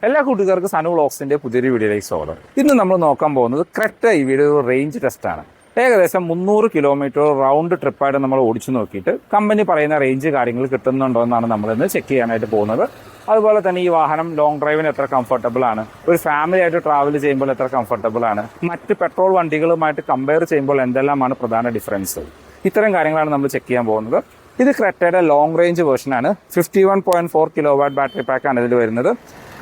എല്ലാ കൂട്ടുകാർക്കും സനു വ്ളോഗ്സിന്റെ പുതിയൊരു വീഡിയോയിലേക്ക് സ്വാഗതം. ഇന്ന് നമ്മൾ നോക്കാൻ പോകുന്നത് ക്രെറ്റ ഇവിയുടെ ഒരു റേഞ്ച് ടെസ്റ്റ് ആണ്. ഏകദേശം 300 കിലോമീറ്റർ റൗണ്ട് ട്രിപ്പായിട്ട് നമ്മൾ ഓടിച്ചു നോക്കിയിട്ട് കമ്പനി പറയുന്ന റേഞ്ച് കാര്യങ്ങൾ കിട്ടുന്നുണ്ടോ എന്നാണ് നമ്മളിന്ന് ചെക്ക് ചെയ്യാനായിട്ട് പോകുന്നത്. അതുപോലെ തന്നെ ഈ വാഹനം ലോങ് ഡ്രൈവിന് എത്ര കംഫർട്ടബിൾ ആണ്, ഒരു ഫാമിലി ആയിട്ട് ട്രാവൽ ചെയ്യുമ്പോൾ എത്ര കംഫർട്ടബിൾ ആണ്, മറ്റ് പെട്രോൾ വണ്ടികളുമായിട്ട് കമ്പയർ ചെയ്യുമ്പോൾ എന്തെല്ലാമാണ് പ്രധാന ഡിഫറൻസ്, ഇത്തരം കാര്യങ്ങളാണ് നമ്മൾ ചെക്ക് ചെയ്യാൻ പോകുന്നത്. ഇത് ക്രെറ്റയുടെ ലോങ് റേഞ്ച് വേർഷനാണ്. 51.4 കിലോവാട്ട് ബാറ്ററി പാക്കാണ് ഇതിൽ വരുന്നത്.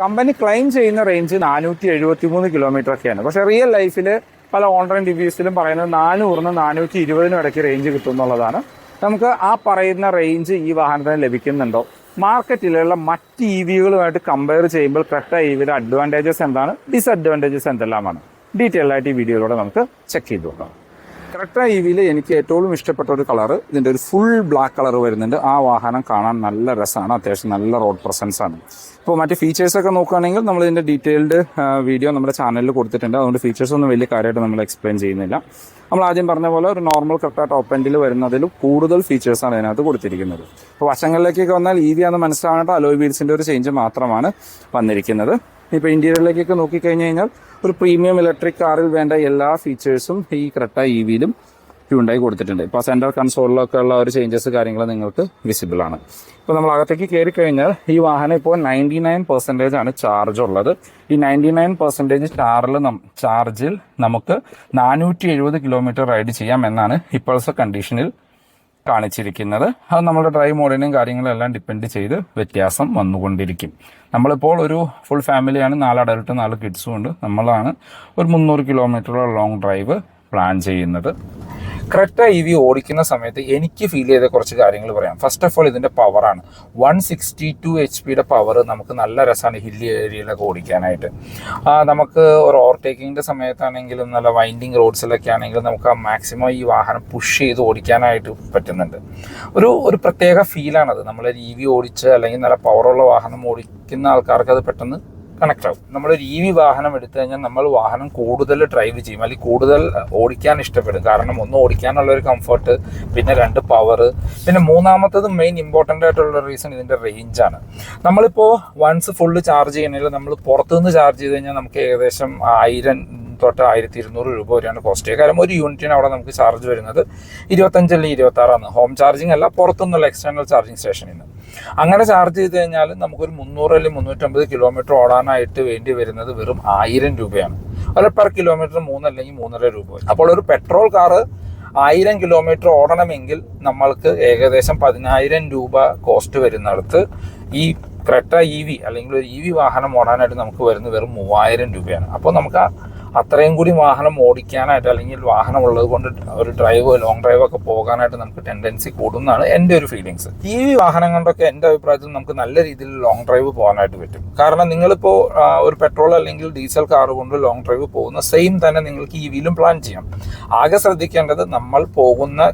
കമ്പനി ക്ലെയിം ചെയ്യുന്ന റേഞ്ച് 473 കിലോമീറ്റർ ഒക്കെയാണ്. പക്ഷേ റിയൽ ലൈഫിൽ പല ഓൺലൈൻ റിവ്യൂസിലും പറയുന്നത് 400-നും 420-നും ഇടയ്ക്ക് റേഞ്ച് കിട്ടും എന്നുള്ളതാണ്. നമുക്ക് ആ പറയുന്ന റേഞ്ച് ഈ വാഹനത്തിന് ലഭിക്കുന്നുണ്ടോ, മാർക്കറ്റിലുള്ള മറ്റ് EVകളുമായിട്ട് കമ്പയർ ചെയ്യുമ്പോൾ ക്രെറ്റ EVയുടെ അഡ്വാൻറ്റേജസ് എന്താണ്, ഡിസഡ്വാൻറ്റേജസ് എന്തെല്ലാമാണ്, ഡീറ്റെയിൽ ആയിട്ട് ഈ വീഡിയോയിലൂടെ നമുക്ക് ചെക്ക് ചെയ്ത് നോക്കാം. ക്രെറ്റ EVയിൽ എനിക്ക് ഏറ്റവും ഇഷ്ടപ്പെട്ട ഒരു കളർ, ഇതിൻ്റെ ഒരു ഫുൾ ബ്ലാക്ക് കളർ വരുന്നുണ്ട്. ആ വാഹനം കാണാൻ നല്ല രസമാണ്, അത്യാവശ്യം നല്ല റോഡ് പ്രസൻസ് ആണ്. ഇപ്പോൾ മറ്റ് ഫീച്ചേഴ്സൊക്കെ നോക്കുകയാണെങ്കിൽ നമ്മൾ ഇതിൻ്റെ ഡീറ്റെയിൽഡ് വീഡിയോ നമ്മുടെ ചാനലിൽ കൊടുത്തിട്ടുണ്ട്. അതുകൊണ്ട് ഫീച്ചേഴ്സ് ഒന്നും വലിയ കാര്യമായിട്ട് നമ്മൾ എക്സ്പ്ലെയിൻ ചെയ്യുന്നില്ല. നമ്മൾ ആദ്യം പറഞ്ഞ പോലെ ഒരു നോർമൽ ക്രെറ്റ ടോപ്പ് എൻഡിൽ വരുന്നതിലും കൂടുതൽ ഫീച്ചേഴ്സാണ് ഇതിനകത്ത് കൊടുത്തിരിക്കുന്നത്. ഇപ്പോൾ വശങ്ങളിലേക്കൊക്കെ വന്നാൽ EV ആണെന്ന് മനസ്സിലാവേണ്ട അലോയ് വീൽസിൻ്റെ ഒരു ചേഞ്ച് മാത്രമാണ് വന്നിരിക്കുന്നത്. ഇപ്പോൾ ഇന്റീരിയറിലേക്കൊക്കെ നോക്കിക്കഴിഞ്ഞ് കഴിഞ്ഞാൽ ഒരു പ്രീമിയം ഇലക്ട്രിക് കാറിൽ വേണ്ട എല്ലാ ഫീച്ചേഴ്സും ഈ ക്രെറ്റ EVയിലും ഹ്യുണ്ടായി കൊടുത്തിട്ടുണ്ട്. ഇപ്പോൾ സെൻട്രൽ കൺസോളിലൊക്കെ ഉള്ള ഒരു ചേഞ്ചസ് കാര്യങ്ങൾ നിങ്ങൾക്ക് വിസിബിൾ ആണ്. ഇപ്പോൾ നമ്മൾ അകത്തേക്ക് കയറി കഴിഞ്ഞാൽ ഈ വാഹനം ഇപ്പോൾ 99% ആണ് ചാർജ് ഉള്ളത്. ഈ 99% ചാർജിൽ നമുക്ക് 470 കിലോമീറ്റർ റൈഡ് ചെയ്യാം എന്നാണ് ഇപ്പോഴത്തെ കണ്ടീഷനിൽ കാണിച്ചിരിക്കുന്നത്. അത് നമ്മുടെ ഡ്രൈവ് മോഡിനും കാര്യങ്ങളും എല്ലാം ഡിപ്പെൻഡ് ചെയ്ത് വ്യത്യാസം വന്നുകൊണ്ടിരിക്കും. നമ്മളിപ്പോൾ ഒരു ഫുൾ ഫാമിലിയാണ്, 4 അഡൽട്ട് 4 കിഡ്സും ഉണ്ട്. നമ്മളാണ് ഒരു 300 കിലോമീറ്റർ ലോങ് ഡ്രൈവ് പ്ലാൻ ചെയ്യുന്നത്. ക്രെറ്റ EV ഓടിക്കുന്ന സമയത്ത് എനിക്ക് ഫീൽ ചെയ്ത കുറച്ച് കാര്യങ്ങൾ പറയാം. ഫസ്റ്റ് ഓഫ് ഓൾ ഇതിൻ്റെ പവറാണ്. 162 HP പവർ നമുക്ക് നല്ല രസമാണ് ഹില്ലി ഏരിയയിലൊക്കെ ഓടിക്കാനായിട്ട്. നമുക്ക് ഒരു ഓവർടേക്കിങ്ങിൻ്റെ സമയത്താണെങ്കിലും നല്ല വൈൻഡിങ് റോഡ്സിലൊക്കെ ആണെങ്കിലും നമുക്ക് ആ മാക്സിമം ഈ വാഹനം പുഷ് ചെയ്ത് ഓടിക്കാനായിട്ട് പറ്റുന്നുണ്ട്. ഒരു പ്രത്യേക ഫീലാണത്. നമ്മൾ EV ഓടിച്ച് അല്ലെങ്കിൽ നല്ല പവറുള്ള വാഹനം ഓടിക്കുന്ന ആൾക്കാർക്ക് അത് പെട്ടെന്ന് കണക്ട് ആവും. നമ്മളൊരു EV വാഹനം എടുത്തു കഴിഞ്ഞാൽ നമ്മൾ വാഹനം കൂടുതൽ ഡ്രൈവ് ചെയ്യും, അല്ലെങ്കിൽ കൂടുതൽ ഓടിക്കാൻ ഇഷ്ടപ്പെടും. കാരണം ഒന്ന് ഓടിക്കാനുള്ളൊരു കംഫർട്ട്, പിന്നെ 2 പവർ, പിന്നെ മൂന്നാമത്തത് മെയിൻ ഇമ്പോർട്ടൻ്റ് ആയിട്ടുള്ള റീസൺ ഇതിൻ്റെ റേഞ്ചാണ്. നമ്മളിപ്പോൾ വൺസ് ഫുള്ള് ചാർജ് ചെയ്യണമെങ്കിൽ നമ്മൾ പുറത്തുനിന്ന് ചാർജ് ചെയ്ത് കഴിഞ്ഞാൽ നമുക്ക് ഏകദേശം 1000 തൊട്ട് 1200 രൂപ വരെയാണ് കോസ്റ്റ്. കാരണം ഒരു യൂണിറ്റിന് അവിടെ നമുക്ക് ചാർജ് വരുന്നത് 25 അല്ലെങ്കിൽ 26 ഹോം ചാർജിങ് അല്ല, പുറത്തുനിന്നുള്ള എക്സ്റ്റേണൽ ചാർജിങ് സ്റ്റേഷനിൽ നിന്ന്. അങ്ങനെ ചാർജ് ചെയ്ത് കഴിഞ്ഞാൽ നമുക്കൊരു 300 അല്ലെങ്കിൽ 350 കിലോമീറ്റർ ഓടാനായിട്ട് വേണ്ടി വരുന്നത് വെറും 1000 രൂപയാണ്. അല്ല, പെർ കിലോമീറ്റർ 3 അല്ലെങ്കിൽ 3.5 രൂപ. അപ്പോൾ ഒരു പെട്രോൾ കാറ് 1000 കിലോമീറ്റർ ഓടണമെങ്കിൽ നമ്മൾക്ക് ഏകദേശം 10,000 രൂപ കോസ്റ്റ് വരുന്നിടത്ത് ഈ ക്രെറ്റ EV അല്ലെങ്കിൽ ഒരു EV വാഹനം ഓടാനായിട്ട് നമുക്ക് വരുന്നത് വെറും 3000 രൂപയാണ്. അപ്പോൾ നമുക്ക് അത്രയും കൂടി വാഹനം ഓടിക്കാനായിട്ട്, അല്ലെങ്കിൽ വാഹനം ഉള്ളത് കൊണ്ട് ഒരു ലോങ് ഡ്രൈവ് ഒക്കെ പോകാനായിട്ട് നമുക്ക് ടെൻഡൻസി കൂടുന്നതാണ് എൻ്റെ ഒരു ഫീലിങ്സ്. EV വാഹനം കൊണ്ടൊക്കെ എൻ്റെ അഭിപ്രായത്തിൽ നമുക്ക് നല്ല രീതിയിൽ ലോങ് ഡ്രൈവ് പോകാനായിട്ട് പറ്റും. കാരണം നിങ്ങളിപ്പോൾ ഒരു പെട്രോൾ അല്ലെങ്കിൽ ഡീസൽ കാർ കൊണ്ട് ലോങ് ഡ്രൈവ് പോകുന്ന സെയിം തന്നെ നിങ്ങൾക്ക് EVയിലും പ്ലാൻ ചെയ്യാം. ആകെ ശ്രദ്ധിക്കേണ്ടത് നമ്മൾ പോകുന്ന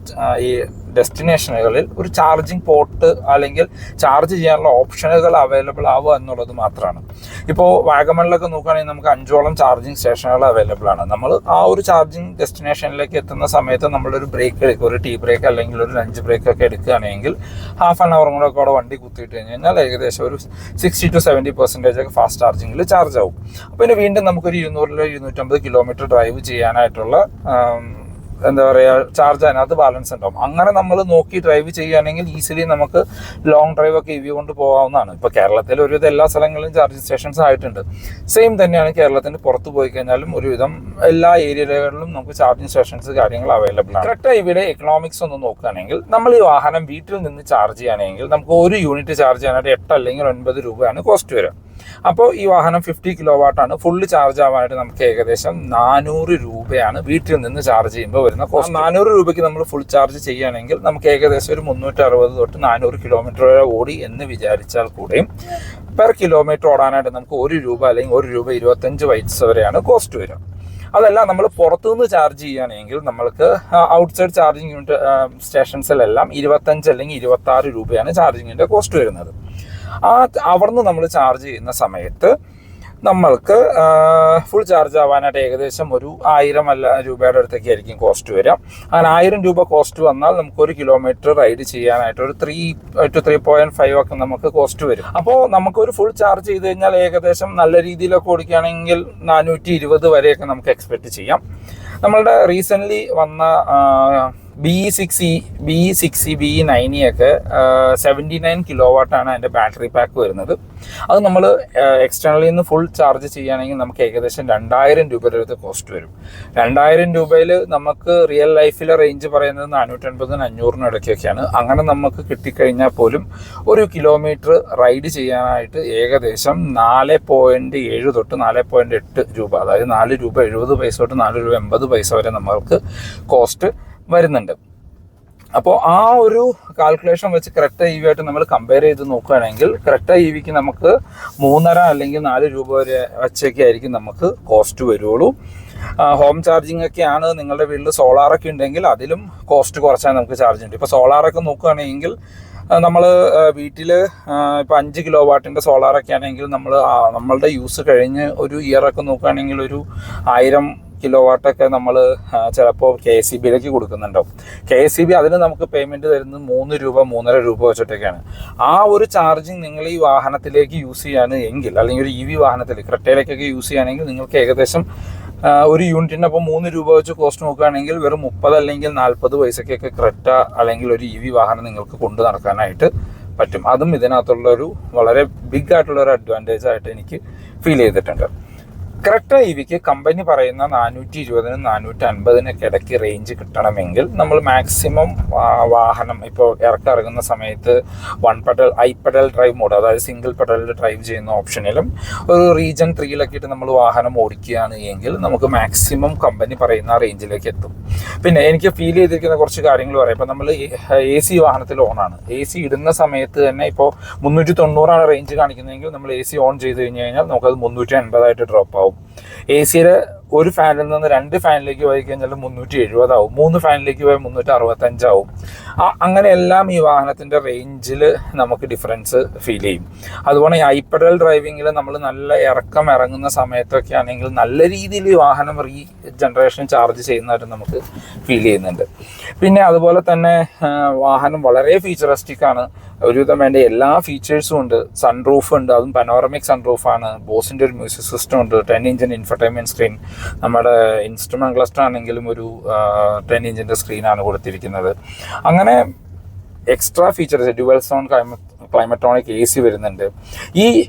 ഈ ഡെസ്റ്റിനേഷനുകളിൽ ഒരു ചാർജിങ് പോർട്ട് അല്ലെങ്കിൽ ചാർജ് ചെയ്യാനുള്ള ഓപ്ഷനുകൾ അവൈലബിൾ ആവുക എന്നുള്ളത് മാത്രമാണ്. ഇപ്പോൾ വാഗമണിലൊക്കെ നോക്കുകയാണെങ്കിൽ നമുക്ക് 5ഓളം ചാർജിങ് സ്റ്റേഷനുകൾ അവൈലബിൾ ആണ്. നമ്മൾ ആ ഒരു ചാർജിങ് ഡെസ്റ്റിനേഷനിലേക്ക് എത്തുന്ന സമയത്ത് നമ്മളൊരു ബ്രേക്ക് എടുക്കുക, ഒരു ടീ ബ്രേക്ക് അല്ലെങ്കിൽ ഒരു ലഞ്ച് ബ്രേക്ക് ഒക്കെ എടുക്കുകയാണെങ്കിൽ ഹാഫ് ആൻ അവർ കൂടെ ഒക്കെ അവിടെ വണ്ടി കുത്തിയിട്ട് കഴിഞ്ഞാൽ ഏകദേശം ഒരു 60 to 70% ഒക്കെ ഫാസ്റ്റ് ചാർജിങ്ങിൽ ചാർജ് ആവും. അപ്പോൾ പിന്നെ വീണ്ടും നമുക്കൊരു 200-250 കിലോമീറ്റർ ഡ്രൈവ് ചെയ്യാനായിട്ടുള്ള എന്താ പറയുക ചാർജ് അതിനകത്ത് ബാലൻസ് ഉണ്ടാവും. അങ്ങനെ നമ്മൾ നോക്കി ഡ്രൈവ് ചെയ്യുകയാണെങ്കിൽ ഈസിലി നമുക്ക് ലോങ് ഡ്രൈവ് ഒക്കെ EV കൊണ്ട് പോകാവുന്നതാണ്. ഇപ്പോൾ കേരളത്തിൽ ഒരുവിധം എല്ലാ സ്ഥലങ്ങളിലും ചാർജിങ് സ്റ്റേഷൻസ് ആയിട്ടുണ്ട്. സെയിം തന്നെയാണ് കേരളത്തിന് പുറത്ത് പോയി കഴിഞ്ഞാലും ഒരുവിധം എല്ലാ ഏരിയകളിലും നമുക്ക് ചാർജിങ് സ്റ്റേഷൻസ് കാര്യങ്ങൾ അവൈലബിൾ ആണ്. ക്രെറ്റ EVയുടെ എക്കണോമിക്സ് ഒന്ന് നോക്കുകയാണെങ്കിൽ നമ്മൾ ഈ വാഹനം വീട്ടിൽ നിന്ന് ചാർജ് ചെയ്യുകയാണെങ്കിൽ നമുക്ക് ഒരു യൂണിറ്റ് ചാർജ് ചെയ്യാനായിട്ട് 8 അല്ലെങ്കിൽ 9 രൂപയാണ് കോസ്റ്റ് വരിക. അപ്പോൾ ഈ വാഹനം 50 കിലോവാട്ടാണ്. ഫുള്ള് ചാർജ് ആവാനായിട്ട് നമുക്ക് ഏകദേശം 400 രൂപയാണ് വീട്ടിൽ നിന്ന് ചാർജ് ചെയ്യുമ്പോൾ വരുന്ന കോസ്റ്റ്. 400 രൂപയ്ക്ക് നമ്മൾ ഫുൾ ചാർജ് ചെയ്യുകയാണെങ്കിൽ നമുക്ക് ഏകദേശം ഒരു 360 തൊട്ട് 400 കിലോമീറ്റർ വരെ ഓടി എന്ന് വിചാരിച്ചാൽ കൂടെയും പെർ കിലോമീറ്റർ ഓടാനായിട്ട് നമുക്ക് 1 രൂപ അല്ലെങ്കിൽ 1 രൂപ 25 പൈസ വരെയാണ് കോസ്റ്റ് വരിക. അതല്ല, നമ്മൾ പുറത്തുനിന്ന് ചാർജ് ചെയ്യുകയാണെങ്കിൽ നമ്മൾക്ക് ഔട്ട്സൈഡ് ചാർജിങ് യൂണിറ്റ് സ്റ്റേഷൻസിലെല്ലാം 25 അല്ലെങ്കിൽ 26 രൂപയാണ് ചാർജിങ്ങിൻ്റെ കോസ്റ്റ് വരുന്നത്. അവിടുന്ന് നമ്മൾ ചാർജ് ചെയ്യുന്ന സമയത്ത് നമ്മൾക്ക് ഫുൾ ചാർജ് ആവാനായിട്ട് ഏകദേശം ഒരു 1000 രൂപയുടെ അടുത്തേക്ക് ആയിരിക്കും കോസ്റ്റ് വരിക. അങ്ങനെ 1000 രൂപ കോസ്റ്റ് വന്നാൽ നമുക്ക് 1 കിലോമീറ്റർ റൈഡ് ചെയ്യാനായിട്ട് ഒരു 3 to 3.5 ഒക്കെ നമുക്ക് കോസ്റ്റ് വരും. അപ്പോൾ നമുക്കൊരു ഫുൾ ചാർജ് ചെയ്ത് കഴിഞ്ഞാൽ ഏകദേശം നല്ല രീതിയിലൊക്കെ ഓടിക്കുകയാണെങ്കിൽ 420 വരെയൊക്കെ നമുക്ക് എക്സ്പെക്ട് ചെയ്യാം. നമ്മളുടെ റീസെൻ്റ്ലി വന്ന BE6E, BE9E ഒക്കെ 79 കിലോവാട്ടാണ് അതിൻ്റെ ബാറ്ററി പാക്ക് വരുന്നത്. അത് നമ്മൾ എക്സ്റ്റേണലിൽ നിന്ന് ഫുൾ ചാർജ് ചെയ്യുകയാണെങ്കിൽ നമുക്ക് ഏകദേശം 2000 രൂപയുടെ അടുത്ത് കോസ്റ്റ് വരും. 2000 രൂപയിൽ നമുക്ക് റിയൽ ലൈഫിലെ റേഞ്ച് പറയുന്നത് 450-500 ഇടയ്ക്കൊക്കെയാണ്. അങ്ങനെ നമുക്ക് കിട്ടിക്കഴിഞ്ഞാൽ പോലും 1 കിലോമീറ്റർ റൈഡ് ചെയ്യാനായിട്ട് ഏകദേശം 4.7 തൊട്ട് 4.8 രൂപ, അതായത് 4 രൂപ 70 പൈസ തൊട്ട് 4 രൂപ 80 പൈസ വരെ നമ്മൾക്ക് കോസ്റ്റ് വരുന്നുണ്ട്. അപ്പോൾ ആ ഒരു കാൽക്കുലേഷൻ വെച്ച് ക്രെറ്റ EV ആയിട്ട് നമ്മൾ കമ്പയർ ചെയ്ത് നോക്കുകയാണെങ്കിൽ ക്രെറ്റ EVക്ക് നമുക്ക് 3.5 അല്ലെങ്കിൽ 4 രൂപ വരെ വച്ചൊക്കെ ആയിരിക്കും നമുക്ക് കോസ്റ്റ് വരുള്ളൂ. ഹോം ചാർജിങ് ഒക്കെയാണ് നിങ്ങളുടെ വീട്ടിൽ സോളാറൊക്കെ ഉണ്ടെങ്കിൽ അതിലും കോസ്റ്റ് കുറച്ചാൽ നമുക്ക് ചാർജ് ഉണ്ട്. ഇപ്പോൾ സോളാറൊക്കെ നോക്കുകയാണെങ്കിൽ നമ്മൾ വീട്ടിൽ ഇപ്പോൾ 5 കിലോ വാട്ടിൻ്റെ സോളാറൊക്കെ ആണെങ്കിൽ നമ്മളുടെ യൂസ് കഴിഞ്ഞ് ഒരു ഇയറൊക്കെ നോക്കുകയാണെങ്കിൽ ഒരു 1000 കിലോ വാട്ടൊക്കെ നമ്മൾ ചിലപ്പോൾ KSEBിയിലേക്ക് കൊടുക്കുന്നുണ്ടാവും. KSEB അതിന് നമുക്ക് പേയ്മെൻറ്റ് തരുന്നത് 3 രൂപ 3.5 രൂപ വെച്ചിട്ടൊക്കെയാണ്. ആ ഒരു ചാർജിങ് നിങ്ങൾ ഈ വാഹനത്തിലേക്ക് യൂസ് ചെയ്യാണ് എങ്കിൽ, അല്ലെങ്കിൽ ഒരു EV വാഹനത്തിൽ ക്രെറ്റയിലേക്കൊക്കെ യൂസ് ചെയ്യുകയാണെങ്കിൽ നിങ്ങൾക്ക് ഏകദേശം ഒരു യൂണിറ്റിന് അപ്പോൾ 3 രൂപ വെച്ച് കോസ്റ്റ് നോക്കുകയാണെങ്കിൽ വെറും 30 അല്ലെങ്കിൽ 40 പൈസക്കൊക്കെ ക്രെറ്റ അല്ലെങ്കിൽ ഒരു EV വാഹനം നിങ്ങൾക്ക് കൊണ്ടു നടക്കാനായിട്ട് പറ്റും. അതും ഇതിനകത്തുള്ളൊരു വളരെ ബിഗ് ആയിട്ടുള്ളൊരു അഡ്വാൻറ്റേജ് ആയിട്ട് എനിക്ക് ഫീൽ ചെയ്തിട്ടുണ്ട്. ക്രെറ്റ EVക്ക് കമ്പനി പറയുന്ന 420-450 ഇടയ്ക്ക് റേഞ്ച് കിട്ടണമെങ്കിൽ നമ്മൾ മാക്സിമം വാഹനം ഇപ്പോൾ ഇറങ്ങിറങ്ങുന്ന സമയത്ത് ഐ പെഡൽ ഡ്രൈവ് മോഡ്, അതായത് സിംഗിൾ പെഡലിൽ ഡ്രൈവ് ചെയ്യുന്ന ഓപ്ഷനിലും ഒരു റീജൻ 3 ഇട്ട് നമ്മൾ വാഹനം ഓടിക്കുകയാണ് എങ്കിൽ നമുക്ക് മാക്സിമം കമ്പനി പറയുന്ന റേഞ്ചിലേക്ക് എത്തും. പിന്നെ എനിക്ക് ഫീൽ ചെയ്തിരിക്കുന്ന കുറച്ച് കാര്യങ്ങൾ പറയാം. ഇപ്പോൾ നമ്മൾ AC വാഹനത്തിൽ ഓണാണ്. AC ഇടുന്ന സമയത്ത് തന്നെ ഇപ്പോൾ 390 റേഞ്ച് കാണിക്കുന്നതെങ്കിൽ നമ്മൾ AC ഓൺ ചെയ്ത് കഴിഞ്ഞാൽ നമുക്കത് 380 ഡ്രോപ്പ് ആവും. ACയുടെ ഒരു ഫാനിൽ നിന്ന് 2 ഫാനിലേക്ക് പോയി കഴിഞ്ഞാൽ 370 ആവും, 3 ഫാനിലേക്ക് പോയാൽ 365 ആവും. അങ്ങനെയെല്ലാം ഈ വാഹനത്തിൻ്റെ റേഞ്ചിൽ നമുക്ക് ഡിഫറൻസ് ഫീൽ ചെയ്യും. അതുപോലെ ഈ ഐപെഡൽ ഡ്രൈവിങ്ങിൽ നമ്മൾ നല്ല ഇറങ്ങുന്ന സമയത്തൊക്കെ ആണെങ്കിൽ നല്ല രീതിയിൽ ഈ വാഹനം ജനറേഷൻ ചാർജ് ചെയ്യുന്നതായിട്ട് നമുക്ക് ഫീൽ ചെയ്യുന്നുണ്ട്. പിന്നെ അതുപോലെ തന്നെ വാഹനം വളരെ ഫീച്ചറിസ്റ്റിക് ആണ്. ഒരുവിധം വേണ്ട എല്ലാ ഫീച്ചേഴ്സും ഉണ്ട്. സൺറൂഫ് ഉണ്ട്, അതും പനോറമിക് സൺറൂഫാണ്. ബോസിൻ്റെ ഒരു മ്യൂസിക് സിസ്റ്റം ഉണ്ട്, 10 ഇഞ്ചിൻ്റെ ഇൻഫർടൈൻമെൻറ്റ് സ്ക്രീൻ. നമ്മുടെ ഇൻസ്ട്രുമെൻറ്റ് ക്ലസ്റ്റർ ആണെങ്കിലും ഒരു 10 ഇഞ്ചിൻ്റെ സ്ക്രീനാണ് കൊടുത്തിരിക്കുന്നത്. അങ്ങനെ extra features, dual sound climatronic AC വരുന്നുണ്ട്.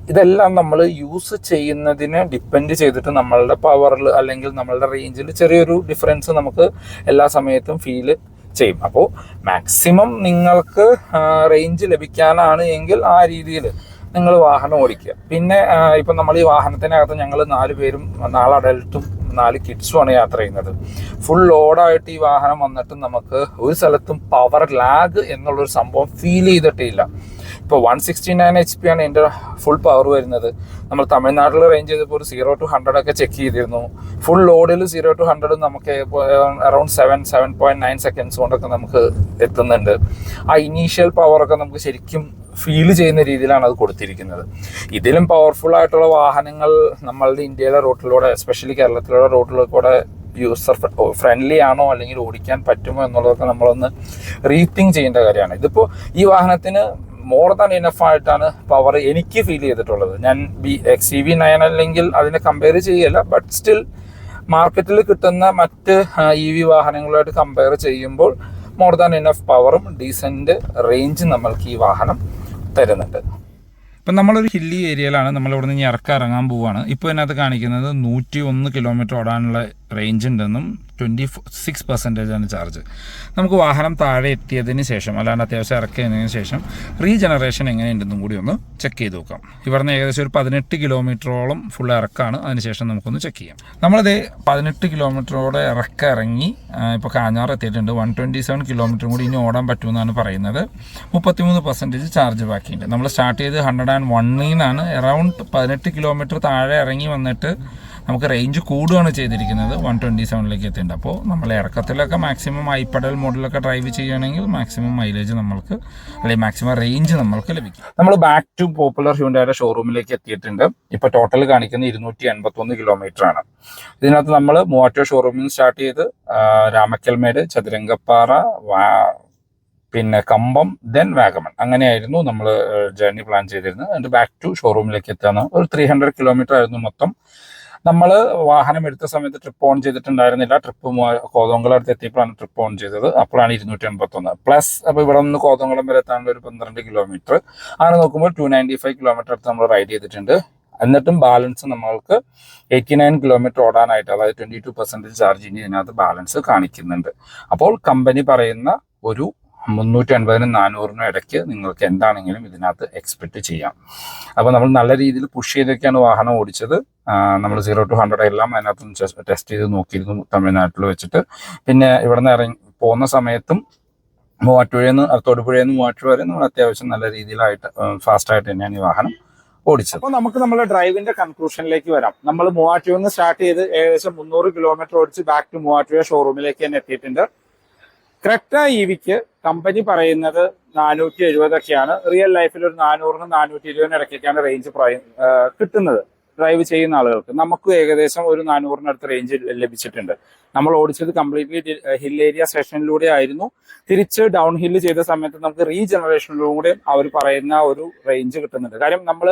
ഇതെല്ലാം നമ്മൾ യൂസ് ചെയ്യുന്നതിനെ ഡിപ്പെൻഡ് ചെയ്തിട്ട് നമ്മളുടെ പവറിൽ അല്ലെങ്കിൽ നമ്മളുടെ റേഞ്ചിൽ ചെറിയൊരു ഡിഫറൻസ് നമുക്ക് എല്ലാ സമയത്തും ഫീൽ ചെയ്യും. അപ്പോൾ മാക്സിമം നിങ്ങൾക്ക് റേഞ്ച് ലഭിക്കാനാണ് എങ്കിൽ ആ രീതിയിൽ നിങ്ങൾ വാഹനം ഓടിക്കുക. പിന്നെ ഇപ്പം നമ്മൾ ഈ വാഹനത്തിനകത്ത് ഞങ്ങൾ 4 പേരും 4 അഡൽട്ടും 4 കിഡ്സുമാണ് യാത്ര ചെയ്യുന്നത്. ഫുൾ ലോഡായിട്ട് ഈ വാഹനം വന്നിട്ട് നമുക്ക് ഒരു സ്ഥലത്തും പവർ ലാഗ് എന്നുള്ളൊരു സംഭവം ഫീൽ ചെയ്തിട്ടില്ല. ഇപ്പോൾ 169 HP ആണ് എൻ്റെ ഫുൾ പവർ വരുന്നത്. നമ്മൾ തമിഴ്നാട്ടിൽ റേഞ്ച് ചെയ്തപ്പോൾ ഒരു 0 to 100 ഒക്കെ ചെക്ക് ചെയ്തിരുന്നു. ഫുൾ ലോഡിൽ 0 to 100 നമുക്ക് അറൗണ്ട് 7.9 സെക്കൻഡ്സ് കൊണ്ടൊക്കെ നമുക്ക് എത്തുന്നുണ്ട്. ആ ഇനീഷ്യൽ പവറൊക്കെ നമുക്ക് ശരിക്കും ഫീൽ ചെയ്യുന്ന രീതിയിലാണ് അത് കൊടുത്തിരിക്കുന്നത്. ഇതിലും പവർഫുൾ ആയിട്ടുള്ള വാഹനങ്ങൾ നമ്മളുടെ ഇന്ത്യയിലെ റോട്ടിലൂടെ, എസ്പെഷ്യലി കേരളത്തിലുള്ള റോട്ടിലൂടെ യൂസർ ഫ്രണ്ട്ലി ആണോ അല്ലെങ്കിൽ ഓടിക്കാൻ പറ്റുമോ എന്നുള്ളതൊക്കെ നമ്മളൊന്ന് റീതിങ്ക് ചെയ്യേണ്ട കാര്യമാണ്. ഇതിപ്പോൾ ഈ വാഹനത്തിന് മോർ ദാൻ ഇനഫ് ആയിട്ടാണ് പവർ എനിക്ക് ഫീൽ ചെയ്തിട്ടുള്ളത്. ഞാൻ XEV9 അല്ലെങ്കിൽ അതിനെ കമ്പയർ ചെയ്യല്ല, ബട്ട് സ്റ്റിൽ മാർക്കറ്റിൽ കിട്ടുന്ന മറ്റ് EV വാഹനങ്ങളുമായിട്ട് കമ്പയർ ചെയ്യുമ്പോൾ മോർ ദാൻ ഇനഫ് പവറും ഡീസൻറ്റ് റേഞ്ചും നമ്മൾക്ക് ഈ വാഹനം തരുന്നുണ്ട്. ഇപ്പം നമ്മളൊരു ഹില്ലി ഏരിയയിലാണ്, നമ്മളിവിടെ നിന്ന് ഇറങ്ങാൻ പോവുകയാണ്. ഇപ്പോൾ ഇതിനകത്ത് കാണിക്കുന്നത് 101 കിലോമീറ്റർ ഓടാനുള്ള റേഞ്ച് ഉണ്ടെന്നും 26% ചാർജ്. നമുക്ക് വാഹനം താഴെ എത്തിയതിന് ശേഷം, അല്ലാണ്ട് അത്യാവശ്യം ഇറക്കിയതിന് ശേഷം റീജനറേഷൻ എങ്ങനെയുണ്ടെന്നും കൂടി ഒന്ന് ചെക്ക് ചെയ്ത് നോക്കാം. ഇവിടുന്ന് ഏകദേശം ഒരു 18 കിലോമീറ്ററോളം ഫുൾ ഇറക്കാണ്. അതിനുശേഷം നമുക്കൊന്ന് ചെക്ക് ചെയ്യാം. നമ്മളിത് 18 കിലോമീറ്ററോടെ ഇറങ്ങി ഇപ്പോൾ കാഞ്ഞാർ എത്തിയിട്ടുണ്ട്. 127 കിലോമീറ്ററും കൂടി ഇനി ഓടാൻ പറ്റുമെന്നാണ് പറയുന്നത്. 33% ചാർജ് ബാക്കിയുണ്ട്. നമ്മൾ സ്റ്റാർട്ട് ചെയ്ത് 101 അറൗണ്ട് 18 കിലോമീറ്റർ താഴെ ഇറങ്ങി വന്നിട്ട് നമുക്ക് റേഞ്ച് കൂടുകയാണ് ചെയ്തിരിക്കുന്നത് 127 എത്തിയിട്ടുണ്ട്. അപ്പോൾ നമ്മൾ ഇറക്കത്തിലൊക്കെ മാക്സിമം ഐപ്പഡൽ മോഡലൊക്കെ ഡ്രൈവ് ചെയ്യുകയാണെങ്കിൽ മാക്സിമം മൈലേജ് നമ്മൾക്ക് അല്ലെങ്കിൽ മാക്സിമം റേഞ്ച് നമ്മൾക്ക് ലഭിക്കും. നമ്മൾ ബാക്ക് ടു പോപ്പുലർ ഹ്യുണ്ടായുടെ ഷോറൂമിലേക്ക് എത്തിയിട്ടുണ്ട്. ഇപ്പോൾ ടോട്ടൽ കാണിക്കുന്നത് 281 കിലോമീറ്റർ ആണ്. ഇതിനകത്ത് നമ്മൾ മൂവാറ്റുപുഴ ഷോറൂമിൽ നിന്ന് സ്റ്റാർട്ട് ചെയ്ത് രാമക്കൽമേട്, ചതുരംഗപ്പാറ, പിന്നെ കമ്പം, ദെൻ വാഗമൺ, അങ്ങനെയായിരുന്നു നമ്മൾ ജേർണി പ്ലാൻ ചെയ്തിരുന്നത്. എന്നിട്ട് ബാക്ക് ടു ഷോറൂമിലേക്ക് എത്താന്ന് ഒരു 300 കിലോമീറ്റർ ആയിരുന്നു മൊത്തം. നമ്മൾ വാഹനം എടുത്ത സമയത്ത് ട്രിപ്പ് ഓൺ ചെയ്തിട്ടുണ്ടായിരുന്നില്ല. കോതമംഗലം അടുത്ത് എത്തിയപ്പോഴാണ് ട്രിപ്പ് ഓൺ ചെയ്തത്. അപ്പോഴാണ് 281 പ്ലസ്. അപ്പോൾ ഇവിടെ നിന്ന് കോതമംഗലം വരെ എത്താനുള്ള ഒരു 12 കിലോമീറ്റർ. അങ്ങനെ നോക്കുമ്പോൾ 295 കിലോമീറ്റർ അടുത്ത് നമ്മൾ റൈഡ് ചെയ്തിട്ടുണ്ട്. എന്നിട്ടും ബാലൻസ് നമ്മൾക്ക് 89 കിലോമീറ്റർ ഓടാനായിട്ട്, അതായത് 22% ചാർജിങ് ഇതിനകത്ത് ബാലൻസ് കാണിക്കുന്നുണ്ട്. അപ്പോൾ കമ്പനി പറയുന്ന ഒരു 350-നും 400-നും ഇടയ്ക്ക് നിങ്ങൾക്ക് എന്താണെങ്കിലും ഇതിനകത്ത് എക്സ്പെക്ട് ചെയ്യാം. അപ്പോൾ നമ്മൾ നല്ല രീതിയിൽ പുഷ് ചെയ്തൊക്കെയാണ് വാഹനം ഓടിച്ചത്. നമ്മൾ 0 to 100 എല്ലാം അതിനകത്ത് ടെസ്റ്റ് ചെയ്ത് നോക്കിയിരുന്നു തമിഴ്നാട്ടിൽ വെച്ചിട്ട്. പിന്നെ ഇവിടെ നിന്ന് ഇറങ്ങി പോകുന്ന സമയത്തും മൂവാറ്റുപുഴയിൽ നിന്ന് തൊടുപുഴയിൽ നിന്ന് മൂവാറ്റുപുഴ വരെ നമ്മൾ അത്യാവശ്യം നല്ല രീതിയിലായിട്ട് ഫാസ്റ്റായിട്ട് തന്നെയാണ് ഈ വാഹനം ഓടിച്ചത്. അപ്പോൾ നമുക്ക് നമ്മുടെ ഡ്രൈവിന്റെ കൺക്ലൂഷനിലേക്ക് വരാം. നമ്മൾ മൂവാറ്റുപുഴയിൽ നിന്ന് സ്റ്റാർട്ട് ചെയ്ത് ഏകദേശം 300 കിലോമീറ്റർ ഓടിച്ച് ബാക്ക് ടു മൂവാറ്റുപുഴ ഷോറൂമിലേക്ക് തന്നെ എത്തിയിട്ടുണ്ട്. ക്രെറ്റ ഇവിക്ക് കമ്പനി പറയുന്നത് 470 ഒക്കെയാണ്. റിയൽ ലൈഫിൽ ഒരു 400-നും 420-നും ഇടയ്ക്കൊക്കെയാണ് റേഞ്ച് കിട്ടുന്നത് ഡ്രൈവ് ചെയ്യുന്ന ആളുകൾക്ക്. നമുക്കും ഏകദേശം ഒരു 400-നടുത്ത് റേഞ്ച് ലഭിച്ചിട്ടുണ്ട്. നമ്മൾ ഓടിച്ചത് കംപ്ലീറ്റ്ലി ഹിൽ ഏരിയ സ്റ്റേഷനിലൂടെ ആയിരുന്നു. തിരിച്ച് ഡൗൺ ഹില്ല് ചെയ്ത സമയത്ത് നമുക്ക് റീജനറേഷനിലൂടെ അവർ പറയുന്ന ഒരു റേഞ്ച് കിട്ടുന്നുണ്ട്. കാര്യം നമ്മൾ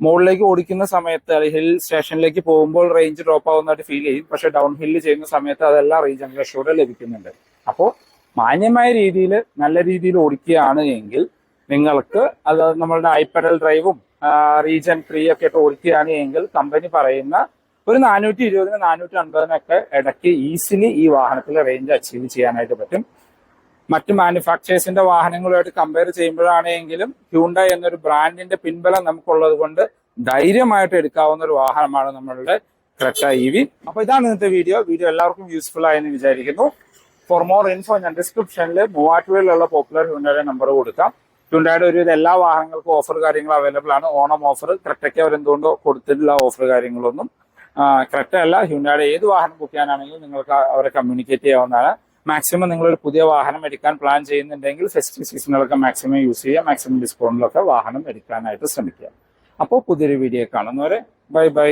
മുകളിലേക്ക് ഓടിക്കുന്ന സമയത്ത് ഹിൽ സ്റ്റേഷനിലേക്ക് പോകുമ്പോൾ റേഞ്ച് ഡ്രോപ്പ് ആവുന്നതായിട്ട് ഫീൽ ചെയ്യും. പക്ഷെ ഡൗൺ ഹില്ല് ചെയ്യുന്ന സമയത്ത് അതെല്ലാം റീജനറേഷനിലൂടെ ലഭിക്കുന്നുണ്ട്. അപ്പോൾ മാന്യമായ രീതിയിൽ നല്ല രീതിയിൽ ഓടിക്കുകയാണ് എങ്കിൽ നിങ്ങൾക്ക് അത് നമ്മളുടെ ഐപ്പഡൽ ഡ്രൈവും റീജൻ 3 ഒക്കെ ഇട്ട് ഓടിക്കുകയാണ് എങ്കിൽ കമ്പനി പറയുന്ന ഒരു 420-നും 450-നൊക്കെ ഇടയ്ക്ക് ഈസിലി ഈ വാഹനത്തിലെ റേഞ്ച് അച്ചീവ് ചെയ്യാനായിട്ട് പറ്റും. മറ്റു മാനുഫാക്ചേഴ്സിന്റെ വാഹനങ്ങളുമായിട്ട് കമ്പയർ ചെയ്യുമ്പോഴാണെങ്കിലും ഹ്യൂണ്ടായി എന്നൊരു ബ്രാൻഡിന്റെ പിൻബലം നമുക്കുള്ളത് കൊണ്ട് ധൈര്യമായിട്ട് എടുക്കാവുന്ന ഒരു വാഹനമാണ് നമ്മളുടെ ക്രെറ്റ ഇവി. അപ്പൊ ഇതാണ് ഇന്നത്തെ വീഡിയോ എല്ലാവർക്കും യൂസ്ഫുൾ ആയെന്ന് വിചാരിക്കുന്നു. ഫോർ മോർ ഇൻഫോ ഞാൻ ഡിസ്ക്രിപ്ഷനിൽ മൂവാറ്റുപുഴയിലുള്ള പോപ്പുലർ ഹ്യുണ്ടായുടെ നമ്പർ കൊടുക്കാം. ഹ്യുണ്ടായുടെ ഒരുവിധ എല്ലാ വാഹനങ്ങൾക്കും ഓഫർ കാര്യങ്ങൾ അവൈലബിൾ ആണ്. ഓണം ഓഫർ, ക്രെറ്റയ്ക്ക് അവരെന്തുകൊണ്ടോ കൊടുത്തിട്ടുള്ള ഓഫർ കാര്യങ്ങളൊന്നും ക്രെറ്റ അല്ല, ഹ്യുണ്ടായുടെ ഏത് വാഹനം ബുക്ക് ചെയ്യാനാണെങ്കിലും നിങ്ങൾക്ക് അവരെ കമ്മ്യൂണിക്കേറ്റ് ചെയ്യാവുന്നതാണ്. മാക്സിമം നിങ്ങളൊരു പുതിയ വാഹനം എടുക്കാൻ പ്ലാൻ ചെയ്യുന്നുണ്ടെങ്കിൽ ഫെസ്റ്റിവ് സീസണിലൊക്കെ മാക്സിമം യൂസ് ചെയ്യുക. മാക്സിമം ഡിസ്കൗണ്ടിലൊക്കെ വാഹനം എടുക്കാനായിട്ട് ശ്രമിക്കുക. അപ്പോൾ പുതിയൊരു വീഡിയോ കാണുന്നവരെ ബൈ ബൈ.